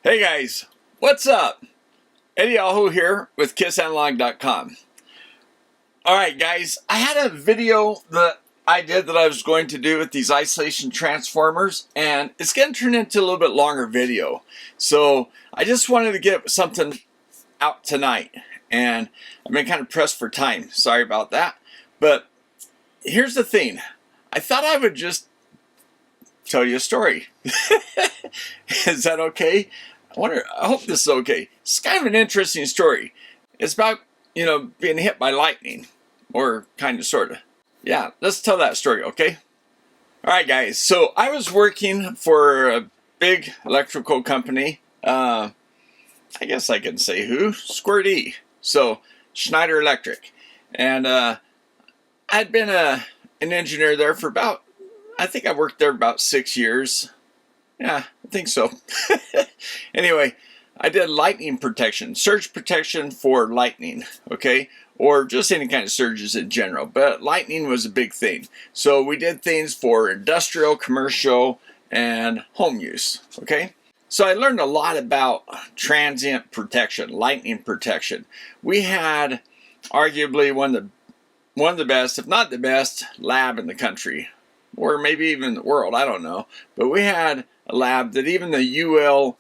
Hey guys, what's up? Eddie Aho here with KissAnalog.com. Alright guys, I had a video that I did that I was going to do with these isolation transformers, and it's going to turn into a little bit longer video. So I just wanted to get something out tonight, and I've been kind of pressed for time. Sorry about that. But here's the thing. I thought I would just tell you a story. Is that okay? I hope this is okay. It's kind of an interesting story. It's about, being hit by lightning. Or kind of, sort of. Yeah, let's tell that story, okay? Alright guys, so I was working for a big electrical company. I guess I can say who? Squirt E. So, Schneider Electric. And I'd been an engineer there for about, I think I worked there about 6 years. Yeah, I think so. Anyway, I did lightning protection, surge protection for lightning, okay? Or just any kind of surges in general, but lightning was a big thing. So we did things for industrial, commercial, and home use, okay? So I learned a lot about transient protection, lightning protection. We had arguably one of the best, if not the best, lab in the country. Or maybe even the world, I don't know. But we had a lab that even the UL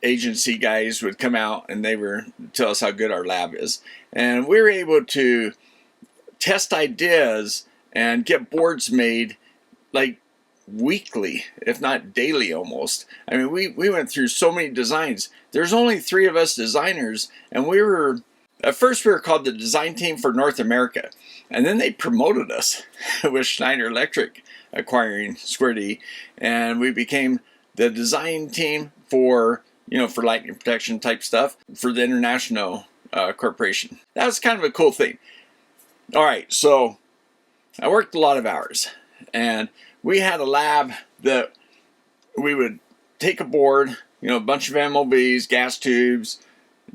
agency guys would come out and they were tell us how good our lab is. And we were able to test ideas and get boards made like weekly, if not daily almost. I mean, we went through so many designs. There's only 3 of us designers, and at first we were called the design team for North America. And then they promoted us with Schneider Electric acquiring Squirt E, and we became the design team for, for lightning protection type stuff for the international corporation. That was kind of a cool thing. All right, so I worked a lot of hours, and we had a lab that we would take a board, a bunch of MOBs, gas tubes,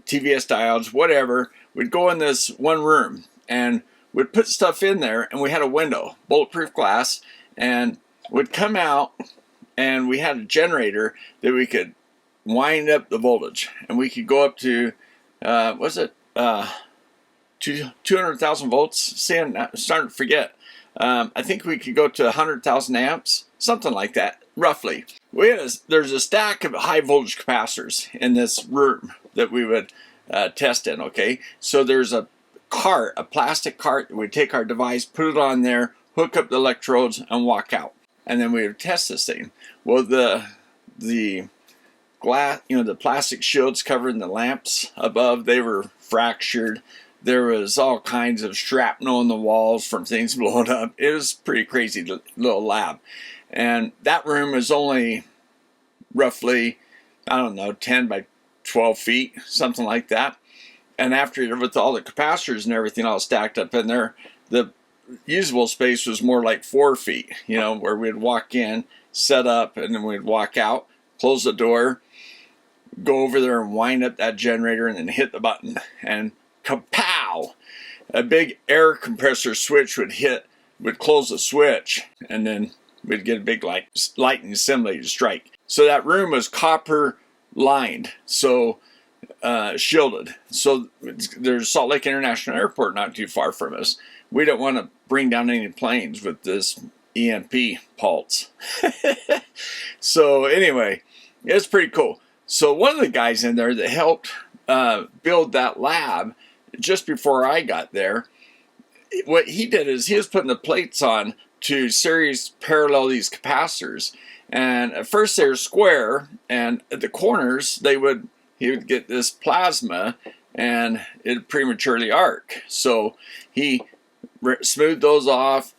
TVS diodes, whatever. We'd go in this one room, and we'd put stuff in there, and we had a window, bulletproof glass, and would come out, and we had a generator that we could wind up the voltage, and we could go up to, 200,000 volts? I'm starting to forget. I think we could go to 100,000 amps, something like that, roughly. There's a stack of high voltage capacitors in this room that we would test in, okay? So there's a plastic cart, we'd take our device, put it on there, hook up the electrodes, and walk out. And then we would test this thing. Well, the glass, the plastic shields covering the lamps above, they were fractured. There was all kinds of shrapnel in the walls from things blowing up. It was pretty crazy little lab. And that room is only roughly, 10 by 12 feet, something like that. And after, with all the capacitors and everything all stacked up in there, the usable space was more like 4 feet, where we'd walk in, set up, and then we'd walk out, close the door, go over there and wind up that generator, and then hit the button. And kapow! A big air compressor switch would close the switch, and then we'd get a big lightning assembly to strike. So that room was copper lined, so shielded. So there's Salt Lake International Airport not too far from us. We don't want to bring down any planes with this EMP pulse. So anyway, it's pretty cool. So one of the guys in there that helped build that lab just before I got there, what he did is he was putting the plates on to series parallel these capacitors. And at first they were square, and at the corners he would get this plasma, and it'd prematurely arc. So he smoothed those off.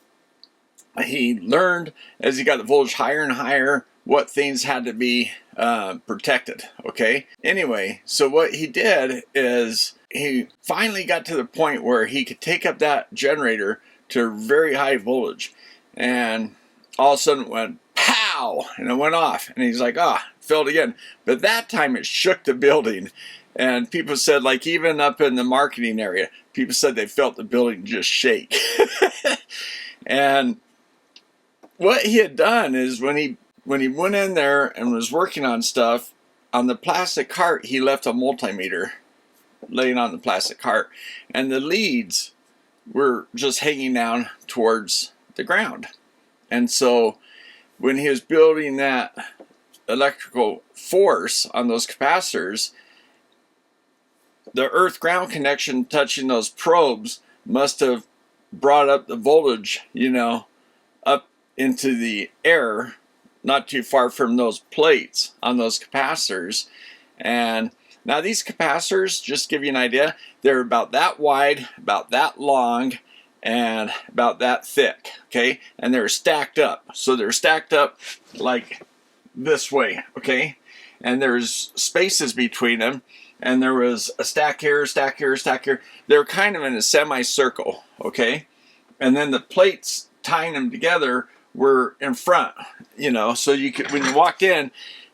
He learned as he got the voltage higher and higher what things had to be protected, okay? Anyway, so what he did is he finally got to the point where he could take up that generator to very high voltage, and all of a sudden it went pow, and it went off, and he's like, failed again. But that time it shook the building, and people said, like, even up in the marketing area, people said they felt the building just shake. And what he had done is when he went in there and was working on stuff, on the plastic cart, he left a multimeter laying on the plastic cart, and the leads were just hanging down towards the ground. And so when he was building that electrical force on those capacitors, the earth ground connection touching those probes must have brought up the voltage, you know, up into the air, not too far from those plates on those capacitors. And now these capacitors, just to give you an idea, they're about that wide, about that long, and about that thick, okay? And they're stacked up. So they're stacked up like this way, okay? And there's spaces between them, and there was a stack here, stack here, stack here. They're kind of in a semicircle, okay? And then the plates tying them together were in front, you know, so you could, when you walked in,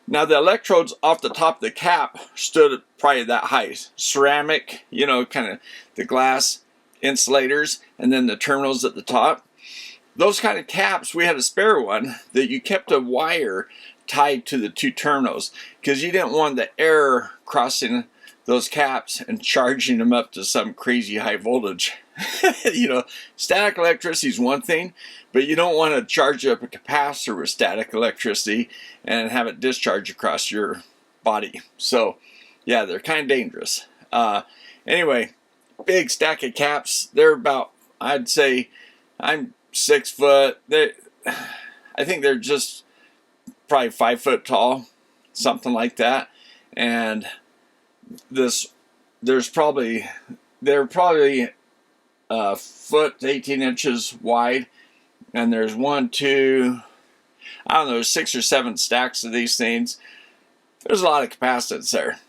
now the electrodes off the top of the cap stood probably that height. Ceramic, you know, kind of the glass insulators, and then the terminals at the top. Those kind of caps, we had a spare one that you kept a wire tied to the two terminals because you didn't want the air crossing those caps and charging them up to some crazy high voltage. You know, static electricity is one thing, but you don't want to charge up a capacitor with static electricity and have it discharge across your body. So yeah, they're kind of dangerous. Anyway, big stack of caps. They're about, I'd say, I'm 6 foot. I think they're just probably 5 foot tall, something like that. And they're probably a foot to 18 inches wide, and there's 1, 2, I don't know, there's 6 or 7 stacks of these things. There's a lot of capacitance there.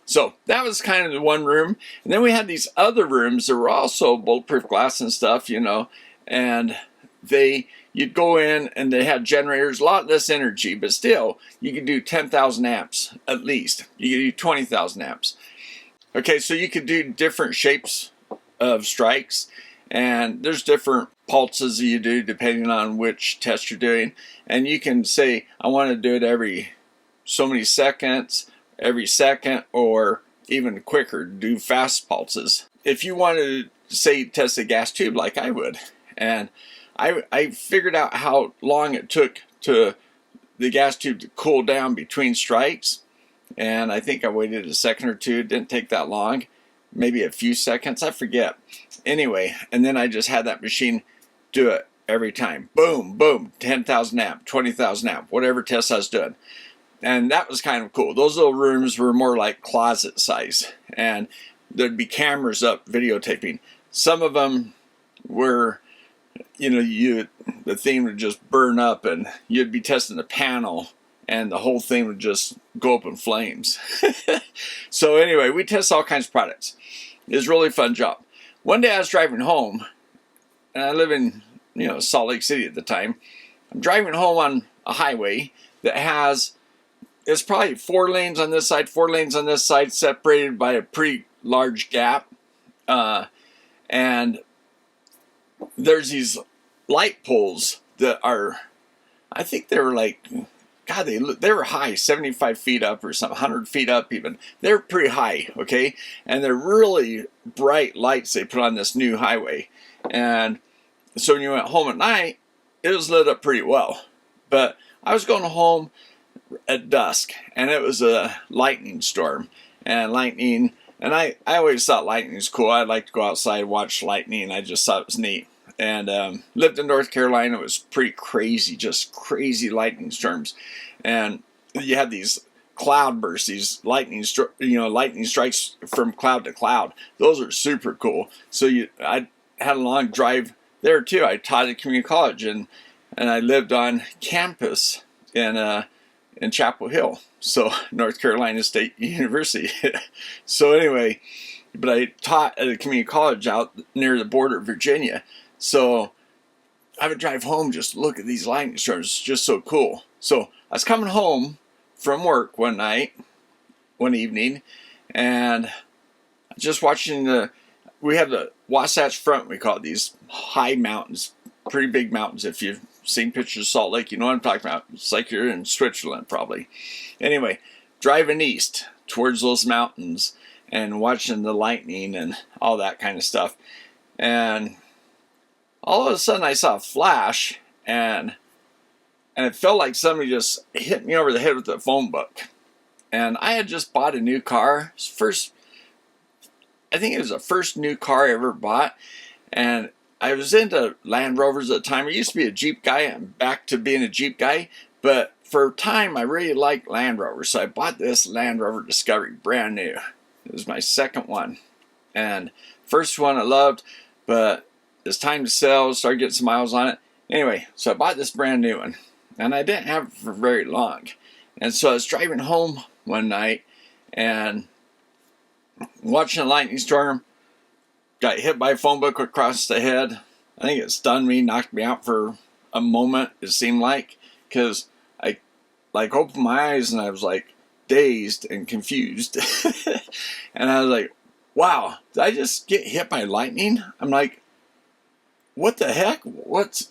So that was kind of the one room, and then we had these other rooms that were also bulletproof glass and stuff, you know, and you'd go in and they had generators, a lot less energy, but still you could do 10,000 amps at least. You could do 20,000 amps. Okay, so you could do different shapes of strikes, and there's different pulses that you do depending on which test you're doing, and you can say I want to do it every so many seconds, every second, or even quicker, do fast pulses. If you wanted to say test a gas tube like I would, and I figured out how long it took to the gas tube to cool down between strikes, and I think I waited a second or two. It didn't take that long, maybe a few seconds, I forget. Anyway, and then I just had that machine do it every time. Boom, boom, 10,000 amp, 20,000 amp, whatever test I was doing. And that was kind of cool. Those little rooms were more like closet size, and there'd be cameras up videotaping. Some of them were, you know, the thing would just burn up and you'd be testing the panel and the whole thing would just go up in flames. So anyway, we test all kinds of products. It was a really fun job. One day I was driving home, and I live in, you know, Salt Lake City at the time. I'm driving home on a highway that has, it's probably 4 lanes on this side, 4 lanes on this side, separated by a pretty large gap. And there's these light poles that are, I think they were like, God, they were high, 75 feet up or something, 100 feet up even. They're pretty high, okay? And they're really bright lights they put on this new highway. And so when you went home at night, it was lit up pretty well. But I was going home at dusk, and it was a lightning storm. And I always thought lightning was cool. I'd like to go outside and watch lightning. I just thought it was neat. And lived in North Carolina. It was pretty crazy, just crazy lightning storms. And you had these cloud bursts, these lightning strikes from cloud to cloud. Those are super cool. So I had a long drive there too. I taught at community college, and I lived on campus in Chapel Hill, so North Carolina State University. So anyway, but I taught at a community college out near the border of Virginia. So I would drive home just to look at these lightning storms. It's just so cool. So I was coming home from work one evening, and just watching we have the Wasatch Front, we call it, these high mountains, pretty big mountains. If you've seen pictures of Salt Lake, you know what I'm talking about. It's like you're in Switzerland probably. Anyway, driving east towards those mountains and watching the lightning and all that kind of stuff. And all of a sudden I saw a flash, and it felt like somebody just hit me over the head with a phone book. And I had just bought a new car. I think it was the first new car I ever bought. And I was into Land Rovers at the time. I used to be a Jeep guy. I'm back to being a Jeep guy. But for a time, I really liked Land Rovers. So I bought this Land Rover Discovery, brand new. It was my second one. And first one I loved, but it's time to sell, start getting some miles on it. Anyway, so I bought this brand new one. And I didn't have it for very long. And so I was driving home one night and watching a lightning storm. Got hit by a phone book across the head. I think it stunned me, knocked me out for a moment, it seemed like. Because I opened my eyes and I was like dazed and confused. And I was like, wow, did I just get hit by lightning? I'm like, what the heck? What's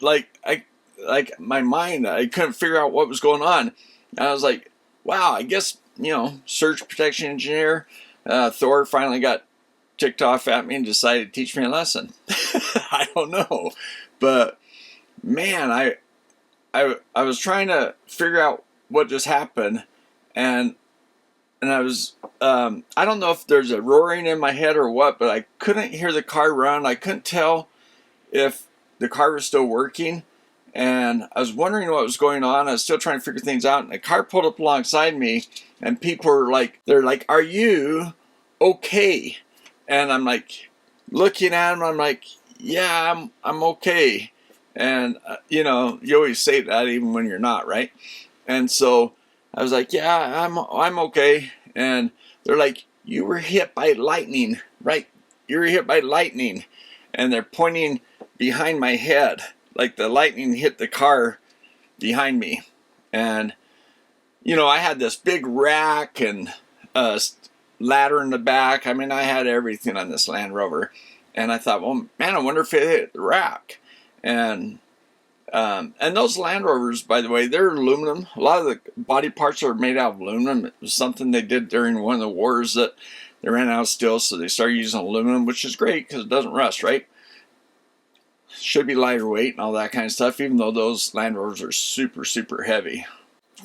my mind, I couldn't figure out what was going on. And I was like, wow, I guess, surge protection engineer, Thor finally got ticked off at me and decided to teach me a lesson. I don't know. But man, I was trying to figure out what just happened, and I was, I don't know if there's a roaring in my head or what, but I couldn't hear the car run. I couldn't tell if the car was still working. And I was wondering what was going on. I was still trying to figure things out. And a car pulled up alongside me, and people were like, they're like, "Are you okay?" And I'm like, looking at them, I'm like, "Yeah, I'm okay." And you always say that even when you're not, right? And so I was like, "Yeah, I'm okay." And they're like, "You were hit by lightning, right? You were hit by lightning." And they're pointing behind my head. Like the lightning hit the car behind me. And, I had this big rack and ladder in the back. I mean, I had everything on this Land Rover. And I thought, well, man, I wonder if it hit the rack. And those Land Rovers, by the way, they're aluminum. A lot of the body parts are made out of aluminum. It was something they did during one of the wars that they ran out of steel, so they started using aluminum, which is great because it doesn't rust, right? Should be lighter weight and all that kind of stuff, even though those Land Rovers are super, super heavy.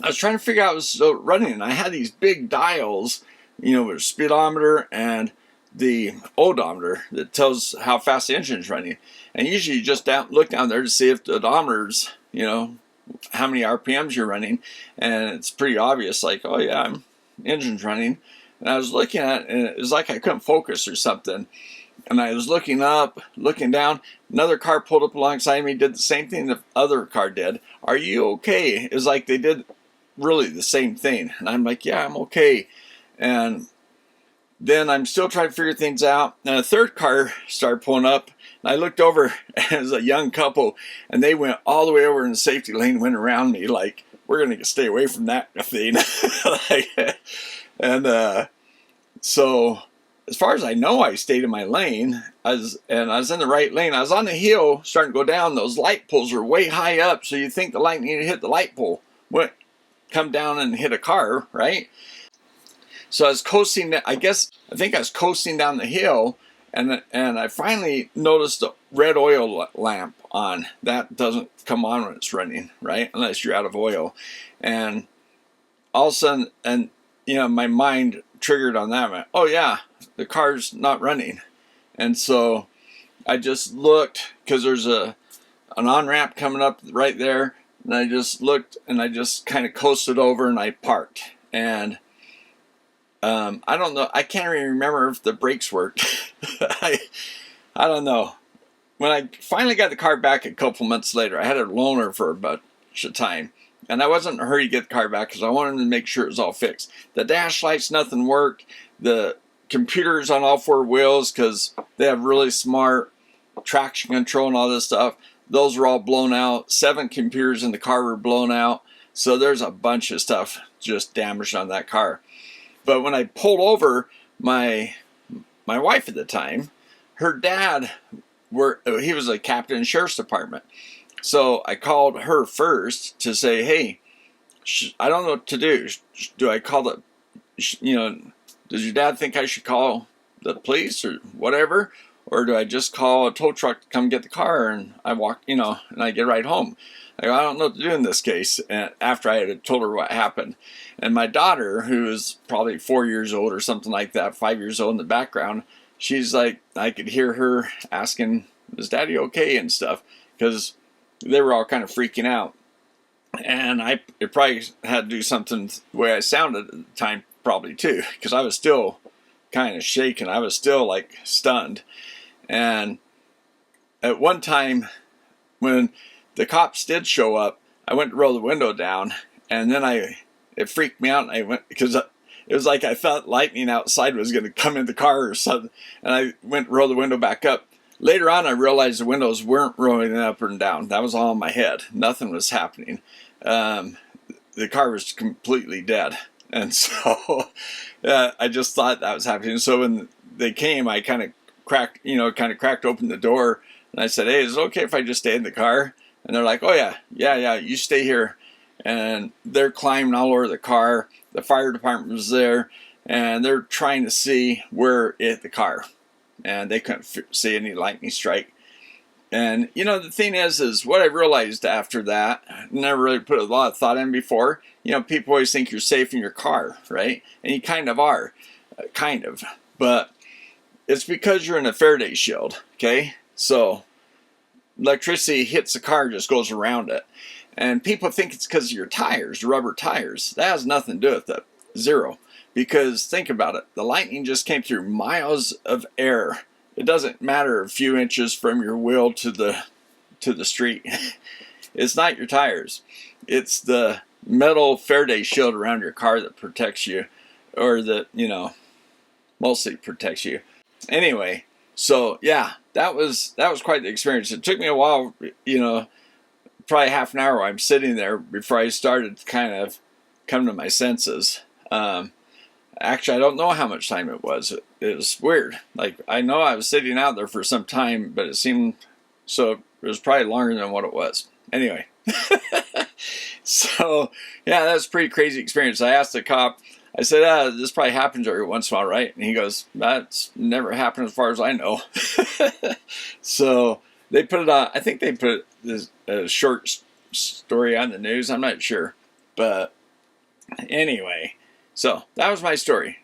I was trying to figure out how it was running, and I had these big dials, with a speedometer and the odometer that tells how fast the engine's running. And usually you just look down there to see if the odometer's, how many RPMs you're running. And it's pretty obvious, like, oh yeah, engine's running. And I was looking at it, and it was like I couldn't focus or something. And I was looking up, looking down. Another car pulled up alongside me, did the same thing the other car did. "Are you okay?" It was like they did really the same thing. And I'm like, "Yeah, I'm okay." And then I'm still trying to figure things out. And a third car started pulling up. And I looked over, and it was a young couple. And they went all the way over in the safety lane, went around me like, "We're going to stay away from that thing." So as far as I know, I stayed in my lane. I was in the right lane. I was on the hill starting to go down. Those light poles are way high up, so you'd think the lightning to hit the light pole, wouldn't come down and hit a car, right? So I was coasting. I think I was coasting down the hill, and I finally noticed a red oil lamp on. That doesn't come on when it's running, right? Unless you're out of oil. And all of a sudden, my mind triggered on that. Went, oh yeah, the car's not running. And so I just looked, because there's an on-ramp coming up right there, and I just looked, and I just kind of coasted over, and I parked. And I don't know, I can't even remember if the brakes worked. I don't know. When I finally got the car back a couple months later, I had a loaner for a bunch of time. And I wasn't in a hurry to get the car back because I wanted to make sure it was all fixed. The dash lights, nothing worked. The computers on all four wheels, because they have really smart traction control and all this stuff, those were all blown out. 7 computers in the car were blown out. So there's a bunch of stuff just damaged on that car. But when I pulled over, my wife at the time, her dad, he was a captain in the sheriff's department. So I called her first to say, hey, I don't know what to do. Do I call the you know, does your dad think I should call the police or whatever? Or do I just call a tow truck to come get the car and I walk, you know, and I get right home? I don't know what to do in this case. And after I had told her what happened. And my daughter, who is probably 4 years old or something like that, 5 years old in the background, she's like, I could hear her asking, is Daddy okay and stuff? Because they were all kind of freaking out. And it probably had to do something the way I sounded at the time, probably too, because I was still kind of shaken. I was still like stunned. And at one time, when the cops did show up, I went to roll the window down, and then it freaked me out, and I went, because it was like I felt lightning outside was going to come in the car or something, and I went to roll the window back up. Later on, I realized the windows weren't rolling up and down. That was all in my head. Nothing was happening. The car was completely dead. And so I just thought that was happening. So when they came, I kind of cracked open the door. And I said, hey, is it okay if I just stay in the car? And they're like, oh, yeah, you stay here. And they're climbing all over the car. The fire department was there. And they're trying to see where it hit the car. And they couldn't see any lightning strike. And, you know, the thing is what I realized after that, I never really put a lot of thought in before. You know, people always think you're safe in your car, right? And you kind of are, kind of. But it's because you're in a Faraday shield, okay? So electricity hits the car, just goes around it. And people think it's because of your tires, rubber tires. That has nothing to do with it. Zero. Because think about it. The lightning just came through miles of air. It doesn't matter a few inches from your wheel to the street. It's not your tires. It's the metal Faraday shield around your car that protects you, or that, you know, mostly protects you. Anyway, so yeah, that was quite the experience. It took me a while, you know, probably half an hour. I'm sitting there before I started to kind of come to my senses. Actually, I don't know how much time it was. It was weird. Like, I know I was sitting out there for some time, but it seemed, so it was probably longer than what it was. Anyway. So, yeah, that's a pretty crazy experience. I asked the cop, I said, this probably happens every once in a while, right? And he goes, that's never happened as far as I know. So, they put it on, I think they put a short story on the news. I'm not sure. But anyway. So, that was my story.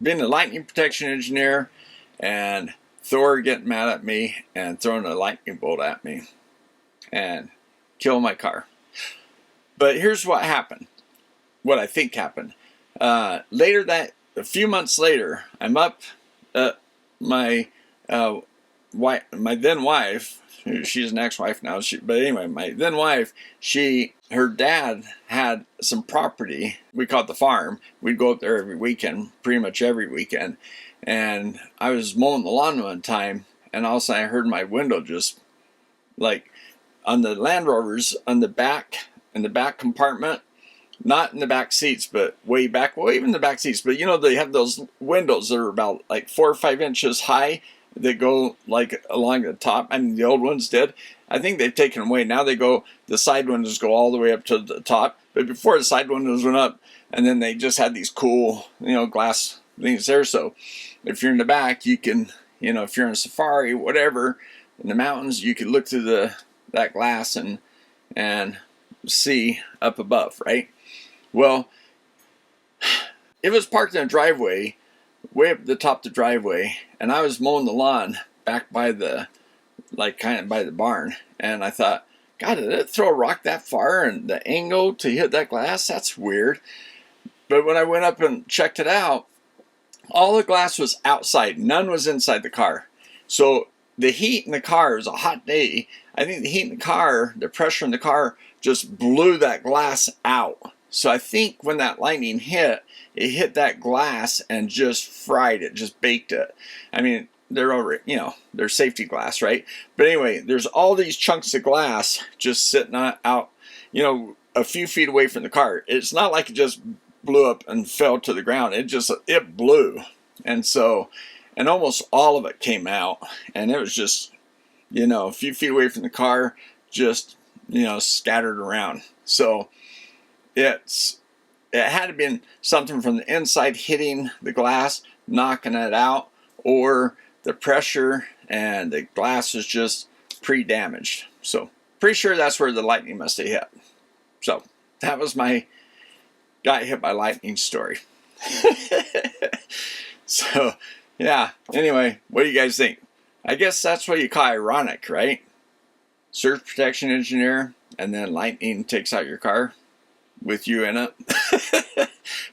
Being a lightning protection engineer and Thor getting mad at me and throwing a lightning bolt at me and killing my car. But here's what happened. What I think happened. A few months later, I'm up my then wife, she's an ex-wife now, but anyway, my then wife, her dad had some property. We call it the farm. We'd go up there every weekend, pretty much every weekend. And I was mowing the lawn one time, and all of a sudden I heard my window just, like, on the Land Rovers, in the back compartment, not in the back seats, but way back, well, even the back seats, but you know, they have those windows that are about like 4 or 5 inches high that go like along the top. I mean, the old ones did. I think they've taken them away. Now the side windows go all the way up to the top. But before, the side windows went up, and then they just had these cool, you know, glass things there. So if you're in the back, you can, you know, if you're in a safari, whatever, in the mountains, you can look through that glass and see up above, right? Well, it was parked in a driveway, way up at the top of the driveway, and I was mowing the lawn back by kind of by the barn, and I thought, God, did it throw a rock that far and the angle to hit that glass? That's weird. But when I went up and checked it out, all the glass was outside. None was inside the car. So the heat in the car, it was a hot day. I think the heat in the car, the pressure in the car just blew that glass out. So I think when that lightning hit, it hit that glass and just fried it, just baked it. I mean, they're already, you know, they're safety glass, right? But anyway, there's all these chunks of glass just sitting out, you know, a few feet away from the car. It's not like it just blew up and fell to the ground. It blew. And so, and almost all of it came out. And it was just, you know, a few feet away from the car, just, you know, scattered around. So it it had to be something from the inside hitting the glass, knocking it out, or the pressure and the glass is just pre-damaged. So pretty sure that's where the lightning must have hit. So that was my got hit by lightning story. So yeah, anyway, what do you guys think? I guess that's what you call ironic, right? Surge protection engineer, and then lightning takes out your car with you in it.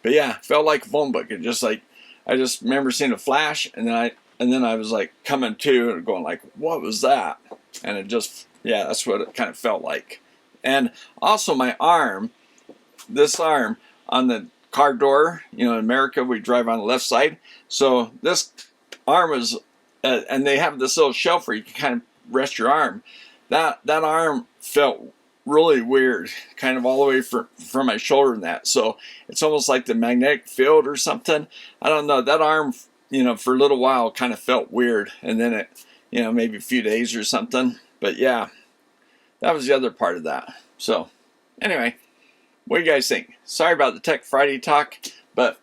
But yeah, felt like a phone book. It just like, I just remember seeing a flash, and then I was like coming to and going like, what was that? And it just, yeah, that's what it kind of felt like. And also my arm, this arm on the car door, you know, in America we drive on the left side, so this arm was and they have this little shelf where you can kind of rest your arm. That arm felt really weird, kind of all the way from my shoulder and that. So it's almost like the magnetic field or something. I don't know. That arm, you know, for a little while kind of felt weird, and then it, you know, maybe a few days or something. But yeah, that was the other part of that. So anyway, what do you guys think? Sorry about the Tech Friday talk, but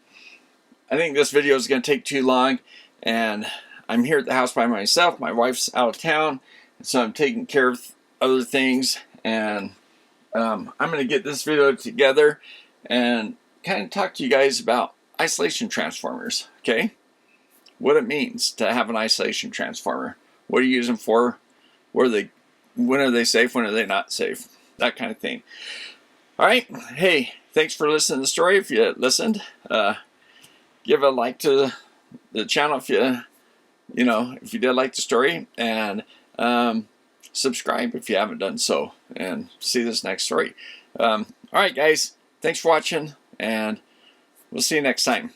I think this video is going to take too long, and I'm here at the house by myself. My wife's out of town, so I'm taking care of other things, and I'm going to get this video together and kind of talk to you guys about isolation transformers, okay? What it means to have an isolation transformer. What do you use them for? When are they safe? When are they not safe? That kind of thing. All right. Hey, thanks for listening to the story. If you listened, give a like to the channel if if you did like the story, and subscribe if you haven't done so, and see this next story. All right, guys. Thanks for watching, and we'll see you next time.